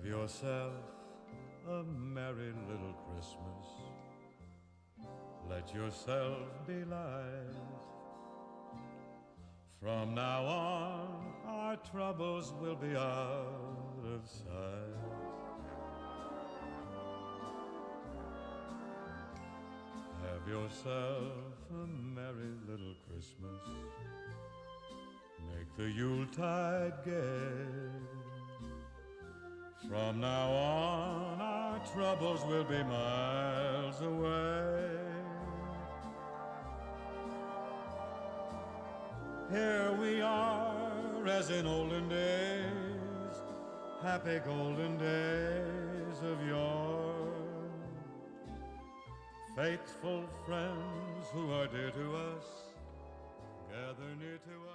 Have yourself a merry little Christmas. Let yourself be light. From now on, our troubles will be out of sight. Have yourself a merry little Christmas. Make the Yuletide gay. From now on, our troubles will be miles away. Here we are, as in olden days, happy golden days of yore. Faithful friends who are dear to us, gather near to us.